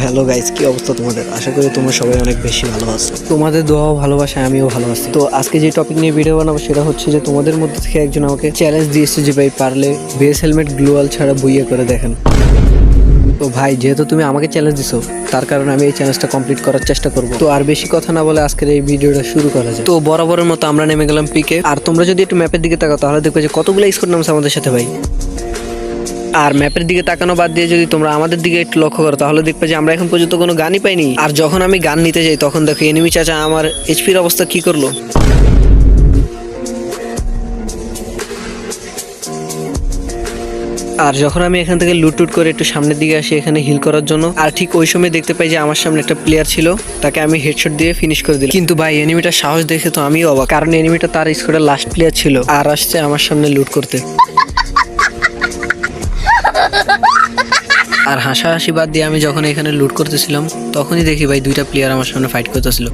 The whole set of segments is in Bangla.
হ্যালো গাইস, কি অবস্থা তোমাদের? আশা করি তোমরা সবাই অনেক বেশি ভালো আছো। তোমাদের দোয়া ও ভালোবাসায় আমিও ভালো আছি। তো আজকে যে টপিক নিয়ে ভিডিও বানাবো সেটা হচ্ছে যে তোমাদের মধ্যে থেকে একজন আমাকে চ্যালেঞ্জ দিয়েছে যে ভাই পারলে বেস হেলমেট গ্লোয়াল ছাড়া বইয়ে করে দেখেন। তো ভাই, যেহেতু তুমি আমাকে চ্যালেঞ্জ দিছো, তার কারণে আমি এই চ্যালেঞ্জটা কমপ্লিট করার চেষ্টা করব। তো আর বেশি কথা না বলে আজকের এই ভিডিওটা শুরু করা যায়। তো বরাবরের মতো আমরা নেমে গেলাম পিকে। আর তোমরা যদি একটু ম্যাপের দিকে তাকাও তাহলে দেখবে যে কতগুলো স্কোর নামছে আমাদের সাথে ভাই। আর ম্যাপের দিকে তাকানো বাদ দিয়ে যদি তোমরা আমাদের দিকে একটু লক্ষ্য করো তাহলে দেখবে যে আমরা এখন পর্যন্ত কোনো গানই পাইনি। আর যখন আমি গান নিতে যাই তখন দেখো এনিমি চাচা আমার এইচপির অবস্থা কি করলো। আর যখন আমি এখান থেকে লুট করে একটু সামনের দিকে আসি এখানে হিল করার জন্য, আর ঠিক ওই সময় দেখতে পাই যে আমার সামনে একটা প্লেয়ার ছিল, তাকে আমি হেডশট দিয়ে ফিনিশ করে দিলাম। কিন্তু ভাই, এনিমিটার সাহস দেখে তো আমিও অবাক, কারণ এনিমিটা তার স্কোয়াডের লাস্ট প্লেয়ার ছিল আর আসছে আমার সামনে লুট করতে। আর হাসাহাসি বাদ দিয়ে আমি যখন এখানে লুট করতেছিলাম তখনই দেখি ভাই দুইটা প্লেয়ার আমার সামনে ফাইট করতেছিল।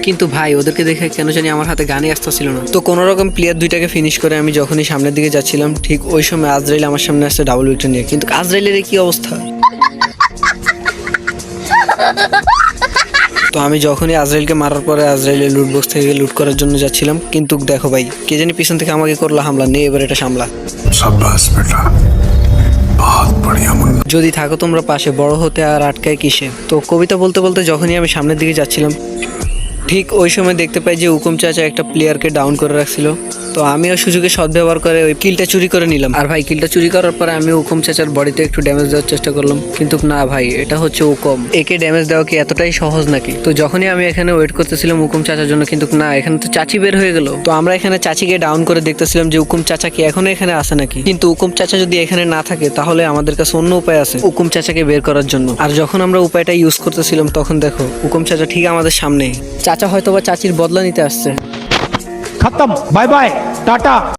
কিন্তু ভাই, ওদেরকে দেখে কেন জানি আমার হাতে গানই আসতেছিল না। তো কোনো রকম প্লেয়ার দুইটাকে ফিনিশ করে আমি যখনই সামনের দিকে যাচ্ছিলাম ঠিক ওই সময় আজরাইল আমার সামনে আসছে ডাবল উইকেট নিয়ে। কিন্তু আজরাইলের কি অবস্থা! তো আমি যখনই আজরাইলকে মারার পরে আজরাইলের লুট বক্স থেকে লুট করার জন্য যাচ্ছিলাম, কিন্তু দেখো ভাই, কে জানি পিছন থেকে আমাকে করলো হামলা। নিয়ে এবার এটা সামলা। যদি থাকো তোমরা পাশে, বড় হতে আর আটকায় কিসে। তো কবিতা বলতে বলতে যখনই আমি সামনের দিকে যাচ্ছিলাম ঠিক ওই সময় দেখতে পাই যে হুকুম চাচা একটা প্লেয়ারকে ডাউন করে রাখছিল। তো আমিও সুযোগে সদ্ব্যবহার করে ওই কিলটা চুরি করে নিলাম। আর ভাই, কিলটা চুরি করার পরে আমি হুকুম চাচার বডিতে একটু ড্যামেজ দেওয়ার চেষ্টা করলাম, কিন্তু না ভাই, এটা হচ্ছে হুকুম। একে ড্যামেজ দেওয়া কি এতটাই সহজ নাকি? তো যখনই আমি এখানে ওয়েট করতেছিলাম হুকুম চাচার জন্য, কিন্তু না, এখানে তো চাচি বের হয়ে গেল। তো আমরা এখানে চাচিকে ডাউন করে দেখতেছিলাম যে হুকুম চাচা কি এখনো এখানে আসে নাকি। কিন্তু হুকুম চাচা যদি এখানে না থাকে তাহলে আমাদের কাছে অন্য উপায় আছে হুকুম চাচাকে বের করার জন্য। আর যখন আমরা উপায়টা ইউজ করতেছিলাম তখন দেখো হুকুম চাচা ঠিক আমাদের সামনে। চাচা হয়তো বা চাচির বদলা নিতে আসছে। खत्म, बाय बाय, टाटा।